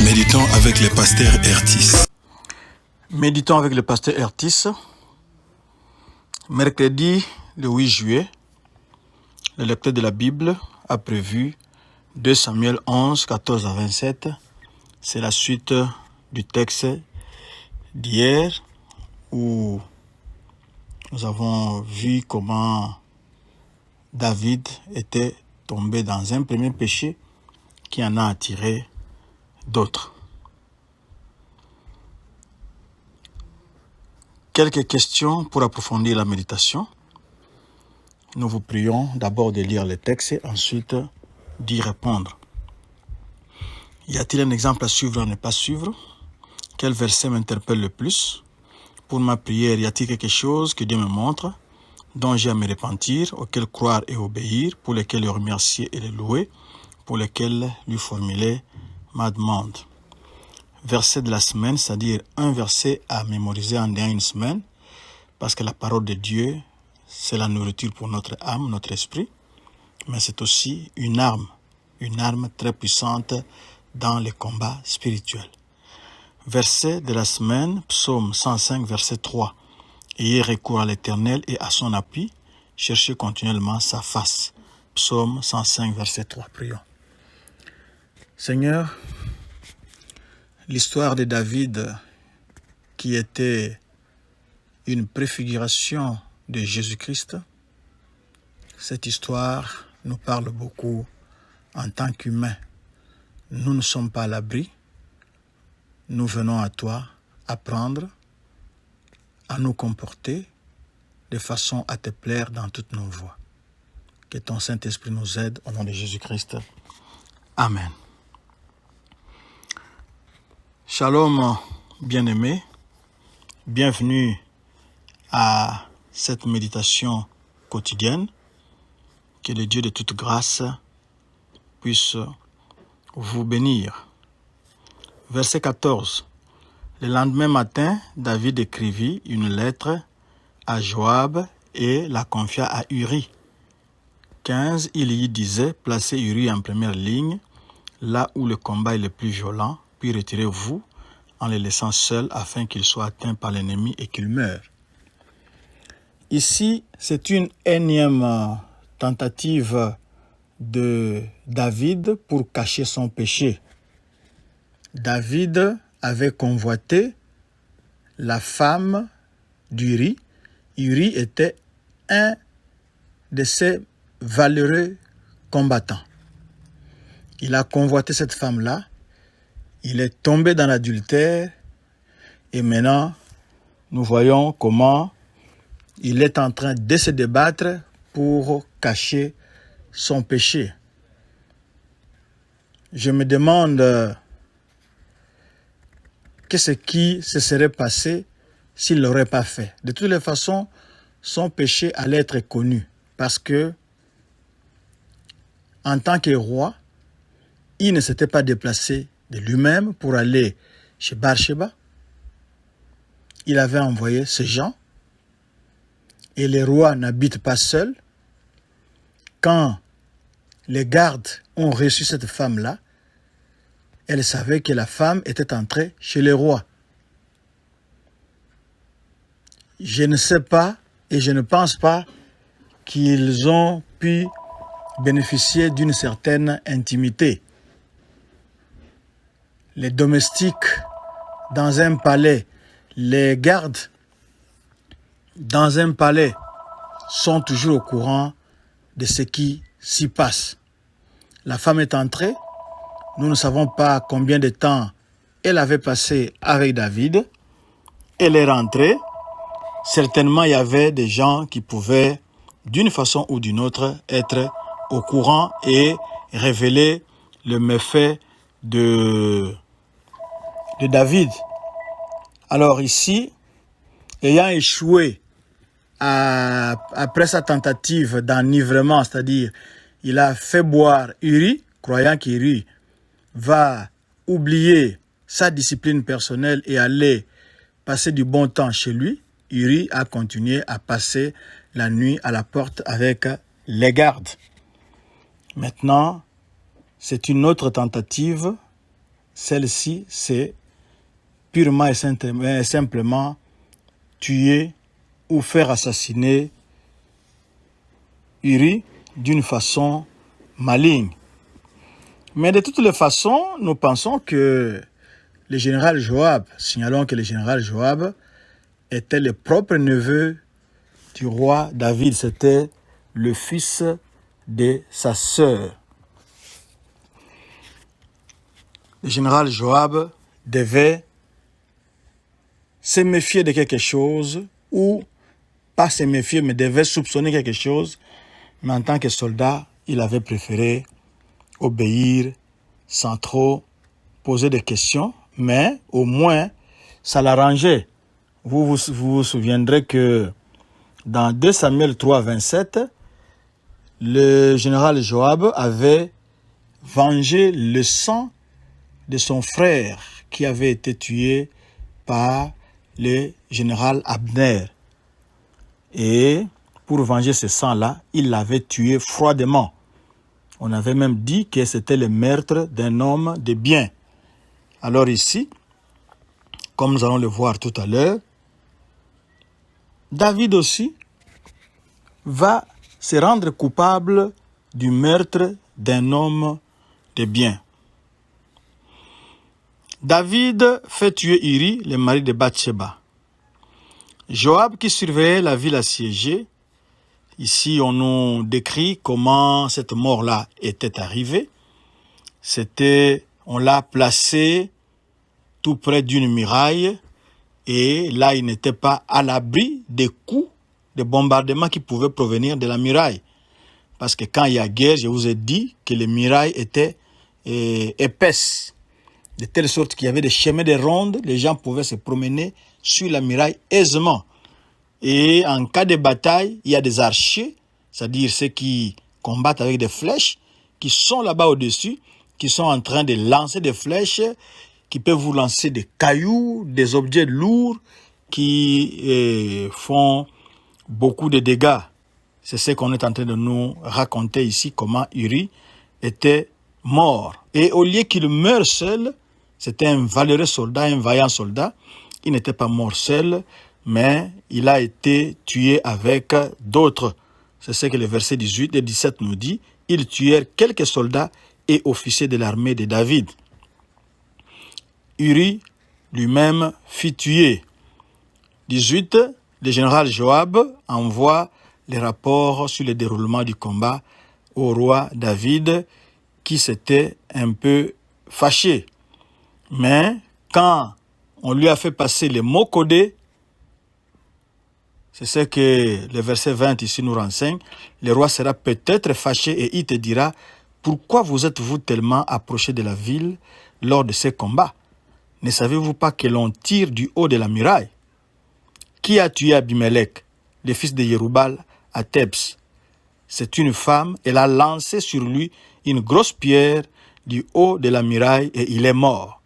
Méditons avec le pasteur Ertis. Méditons avec le pasteur Ertis. Mercredi, le 8 juillet, le lecteur de la Bible a prévu 2 Samuel 11, 14 à 27. C'est la suite du texte d'hier où nous avons vu comment David était tombé dans un premier péché qui en a attiré d'autres. Quelques questions pour approfondir la méditation. Nous vous prions d'abord de lire le texte et ensuite d'y répondre. Y a-t-il un exemple à suivre ou à ne pas suivre? Quel verset m'interpelle le plus? Pour ma prière, y a-t-il quelque chose que Dieu me montre, dont j'ai à me repentir, auquel croire et obéir, pour lequel le remercier et le louer, pour lequel lui formuler ma demande? Verset de la semaine, c'est-à-dire un verset à mémoriser en une semaine, parce que la parole de Dieu, c'est la nourriture pour notre âme, notre esprit, mais c'est aussi une arme très puissante dans les combats spirituels. Verset de la semaine, Psaume 105, verset 3. Ayez recours à l'Éternel et à son appui, cherchez continuellement sa face. Psaume 105, verset 3. Prions. Seigneur, l'histoire de David, qui était une préfiguration de Jésus-Christ, cette histoire nous parle beaucoup en tant qu'humains. Nous ne sommes pas à l'abri. Nous venons à toi apprendre à nous comporter de façon à te plaire dans toutes nos voies. Que ton Saint-Esprit nous aide au nom de Jésus-Christ. Amen. Shalom, bien-aimés. Bienvenue à cette méditation quotidienne. Que le Dieu de toute grâce puisse vous bénir. Verset 14. Le lendemain matin, David écrivit une lettre à Joab et la confia à Uri. 15. Il y disait, placez Uri en première ligne, là où le combat est le plus violent, puis retirez-vous en le laissant seul afin qu'il soit atteint par l'ennemi et qu'il meure. Ici, c'est une énième tentative de David pour cacher son péché. David avait convoité la femme d'Uri. Uri était un de ses valeureux combattants. Il a convoité cette femme-là. Il est tombé dans l'adultère. Et maintenant, nous voyons comment il est en train de se débattre pour cacher son péché. Je me demande qu'est-ce qui se serait passé s'il ne l'aurait pas fait. De toutes les façons, son péché allait être connu parce que, en tant que roi, il ne s'était pas déplacé de lui-même pour aller chez Bathsheba. Il avait envoyé ses gens et les rois n'habitent pas seuls. Quand les gardes ont reçu cette femme-là, elle savait que la femme était entrée chez le roi. Je ne sais pas et je ne pense pas qu'ils ont pu bénéficier d'une certaine intimité. Les domestiques dans un palais, les gardes dans un palais sont toujours au courant de ce qui s'y passe. La femme est entrée. Nous ne savons pas combien de temps elle avait passé avec David. Elle est rentrée. Certainement, il y avait des gens qui pouvaient, d'une façon ou d'une autre, être au courant et révéler le méfait de David. Alors ici, ayant échoué après sa tentative d'enivrement, c'est-à-dire il a fait boire Uri, croyant qu'Uri va oublier sa discipline personnelle et aller passer du bon temps chez lui, Uri a continué à passer la nuit à la porte avec les gardes. Maintenant, c'est une autre tentative celle-ci, c'est purement et simplement tuer ou faire assassiner Uri d'une façon maligne. Mais de toutes les façons, nous pensons que le général Joab, signalons que le général Joab était le propre neveu du roi David, c'était le fils de sa sœur. Le général Joab devait se méfier de quelque chose, ou pas se méfier, mais devait soupçonner quelque chose, mais en tant que soldat, il avait préféré obéir sans trop poser de questions, mais au moins, ça l'arrangeait. Vous vous souviendrez que dans 2 Samuel 3, 27, le général Joab avait vengé le sang de son frère qui avait été tué par le général Abner. Et pour venger ce sang-là, il l'avait tué froidement. On avait même dit que c'était le meurtre d'un homme de bien. Alors ici, comme nous allons le voir tout à l'heure, David aussi va se rendre coupable du meurtre d'un homme de bien. David fait tuer Uri, le mari de Bathsheba. Joab, qui surveillait la ville assiégée, ici on nous décrit comment cette mort-là était arrivée. On l'a placé tout près d'une muraille, et là il n'était pas à l'abri des coups de bombardement qui pouvaient provenir de la muraille. Parce que quand il y a guerre, je vous ai dit que les murailles étaient épaisses, de telle sorte qu'il y avait des chemins de ronde, les gens pouvaient se promener sur la muraille aisément. Et en cas de bataille, il y a des archers, c'est-à-dire ceux qui combattent avec des flèches, qui sont là-bas au-dessus, qui sont en train de lancer des flèches, qui peuvent vous lancer des cailloux, des objets lourds, qui font beaucoup de dégâts. C'est ce qu'on est en train de nous raconter ici, comment Uri était mort. Et au lieu qu'il meure seul, c'était un valeureux soldat, un vaillant soldat. Il n'était pas mort seul, mais il a été tué avec d'autres. C'est ce que les versets 18 et 17 nous dit. Ils tuèrent quelques soldats et officiers de l'armée de David. Uri lui-même fit tuer. 18. Le général Joab envoie les rapports sur le déroulement du combat au roi David, qui s'était un peu fâché. Mais quand on lui a fait passer les mots codés, c'est ce que le verset 20 ici nous renseigne, le roi sera peut-être fâché et il te dira, pourquoi vous êtes-vous tellement approché de la ville lors de ces combats? Ne savez-vous pas que l'on tire du haut de la muraille? Qui a tué Abimelech, le fils de Jerubal, à Thebs? C'est une femme, elle a lancé sur lui une grosse pierre du haut de la muraille et il est mort.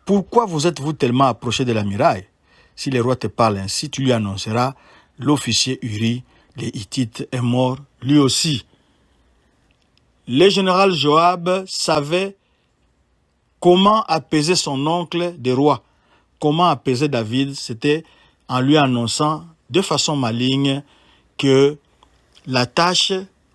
Pourquoi vous êtes-vous tellement approché de la muraille? Si le roi te parle ainsi, tu lui annonceras, l'officier Uri, les Hittites, est mort lui aussi. Le général Joab savait comment apaiser son oncle de roi. Comment apaiser David? C'était en lui annonçant de façon maligne que la tâche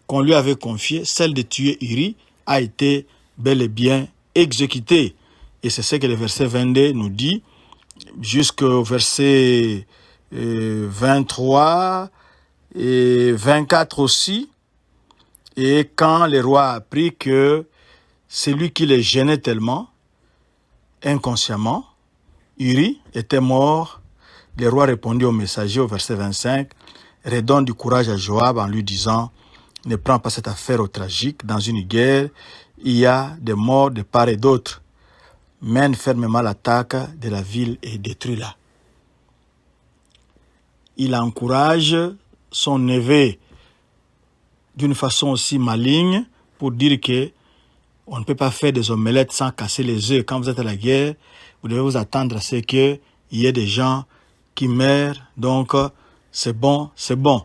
qu'on lui avait confiée, celle de tuer Uri, a été bel et bien exécutée. Et c'est ce que le verset 22 nous dit, jusqu'au verset 23 et 24 aussi. Et quand le roi a appris que celui qui le gênait tellement, inconsciemment, Uri était mort, le roi répondit au messager au verset 25, redonne du courage à Joab en lui disant, ne prends pas cette affaire au tragique, dans une guerre, il y a des morts de part et d'autre. Mène fermement l'attaque de la ville et détruis-la. Il encourage son neveu d'une façon aussi maligne pour dire que on ne peut pas faire des omelettes sans casser les œufs. Quand vous êtes à la guerre, vous devez vous attendre à ce qu'il y ait des gens qui meurent. Donc, c'est bon, c'est bon.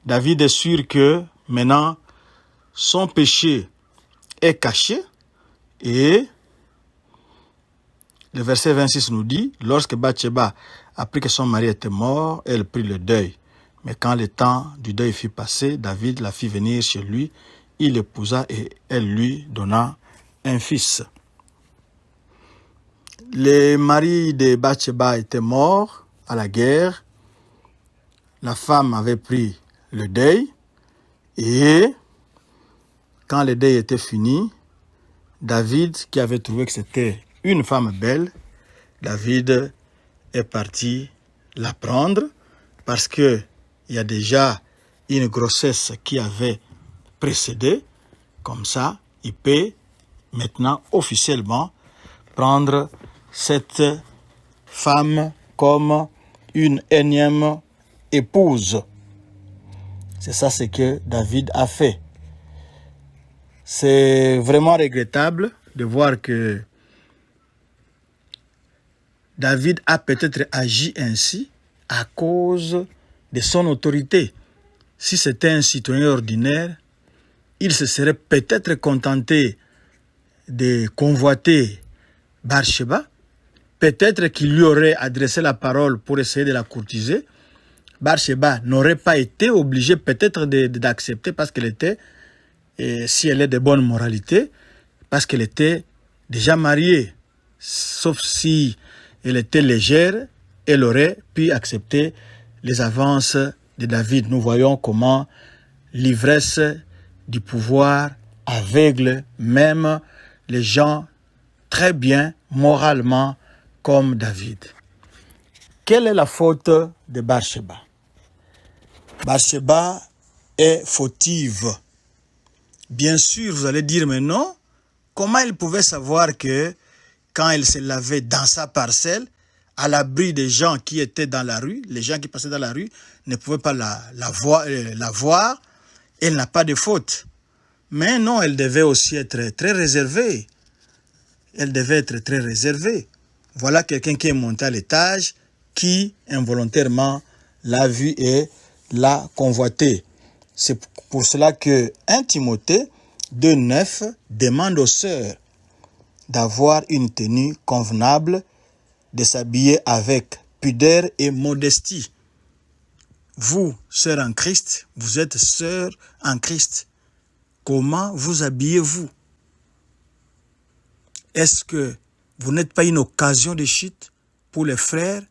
David est sûr que maintenant, son péché est caché et Le verset 26 nous dit, lorsque Bathsheba apprit que son mari était mort, elle prit le deuil. Mais quand le temps du deuil fut passé, David la fit venir chez lui, il l'épousa et elle lui donna un fils. Le mari de Bathsheba était mort à la guerre. La femme avait pris le deuil et quand le deuil était fini, David, qui avait trouvé que c'était une femme belle, David est parti la prendre parce que il y a déjà une grossesse qui avait précédé. Comme ça, il peut maintenant officiellement prendre cette femme comme une énième épouse. C'est ça ce que David a fait. C'est vraiment regrettable de voir que David a peut-être agi ainsi à cause de son autorité. Si c'était un citoyen ordinaire, il se serait peut-être contenté de convoiter Bathsheba. Peut-être qu'il lui aurait adressé la parole pour essayer de la courtiser. Bathsheba n'aurait pas été obligée peut-être d'accepter parce qu'elle était, si elle est de bonne moralité, parce qu'elle était déjà mariée. Sauf si elle était légère, elle aurait pu accepter les avances de David. Nous voyons comment l'ivresse du pouvoir aveugle même les gens très bien moralement comme David. Quelle est la faute de Bathsheba? Bathsheba est fautive. Bien sûr, vous allez dire, mais non, comment elle pouvait savoir que quand elle se lavait dans sa parcelle, à l'abri des gens qui étaient dans la rue, les gens qui passaient dans la rue ne pouvaient pas la voir, elle n'a pas de faute. Mais non, elle devait aussi être très réservée. Elle devait être très réservée. Voilà quelqu'un qui est monté à l'étage, qui involontairement l'a vu et l'a convoité. C'est pour cela que 1 Timothée 2,9 demande aux sœurs d'avoir une tenue convenable, de s'habiller avec pudeur et modestie. Vous, sœurs en Christ, vous êtes sœurs en Christ. Comment vous habillez-vous? Est-ce que vous n'êtes pas une occasion de chute pour les frères?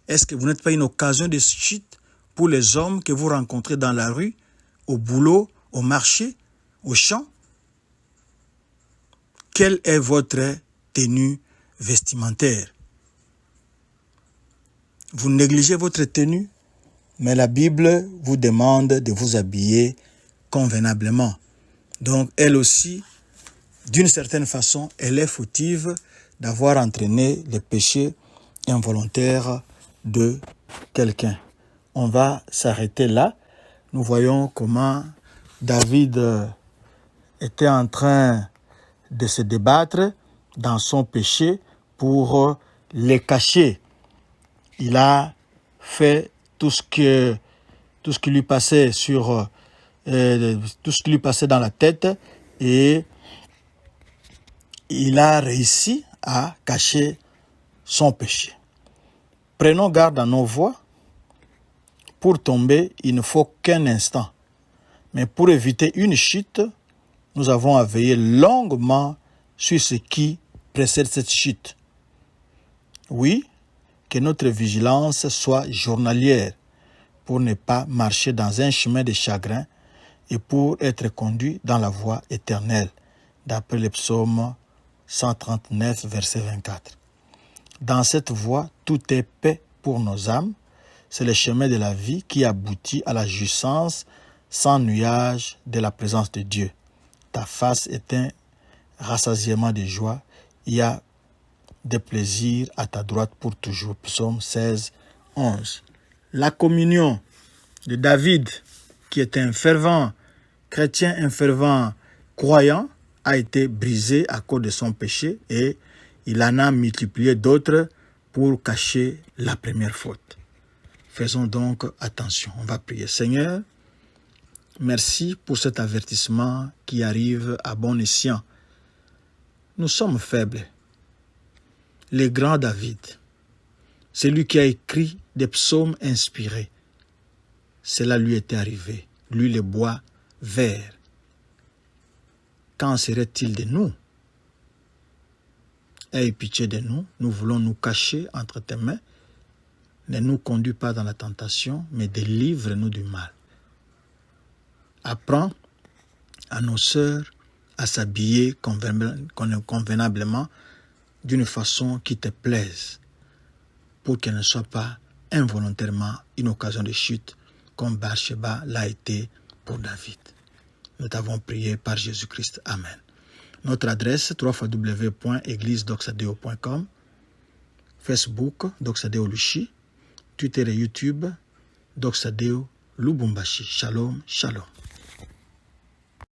Est-ce que vous n'êtes pas une occasion de chute pour les hommes que vous rencontrez dans la rue, au boulot, au marché, au champ? Quelle est votre tenue vestimentaire? Vous négligez votre tenue, mais la Bible vous demande de vous habiller convenablement. Donc, elle aussi, d'une certaine façon, elle est fautive d'avoir entraîné le péché involontaire de quelqu'un. On va s'arrêter là. Nous voyons comment David était en train de se débattre dans son péché pour les cacher. Il a fait tout ce qui lui passait tout ce qui lui passait dans la tête et il a réussi à cacher son péché. Prenons garde à nos voies. Pour tomber, il ne faut qu'un instant. Mais pour éviter une chute, nous avons à veiller longuement sur ce qui précède cette chute. Oui, que notre vigilance soit journalière pour ne pas marcher dans un chemin de chagrin et pour être conduit dans la voie éternelle, d'après le psaume 139, verset 24. Dans cette voie, tout est paix pour nos âmes. C'est le chemin de la vie qui aboutit à la jouissance sans nuage de la présence de Dieu. Ta face est un rassasiement de joie. Il y a des plaisirs à ta droite pour toujours. Psaume 16, 11. La communion de David, qui est un fervent chrétien, un fervent croyant, a été brisée à cause de son péché et il en a multiplié d'autres pour cacher la première faute. Faisons donc attention. On va prier. Seigneur, merci pour cet avertissement qui arrive à bon escient. Nous sommes faibles. le grand David, celui qui a écrit des psaumes inspirés, cela lui était arrivé, lui le bois vert. Qu'en serait-il de nous? Aie pitié de nous, nous voulons nous cacher entre tes mains. Ne nous conduis pas dans la tentation, mais délivre-nous du mal. Apprends à nos sœurs à s'habiller convenablement d'une façon qui te plaise, pour qu'elle ne soit pas involontairement une occasion de chute, comme Bathsheba l'a été pour David. Nous t'avons prié par Jésus-Christ. Amen. Notre adresse www.églisedoxadeo.com, Facebook Doxadeo Lushi, Twitter et YouTube Doxadeo Lubumbashi. Shalom, shalom.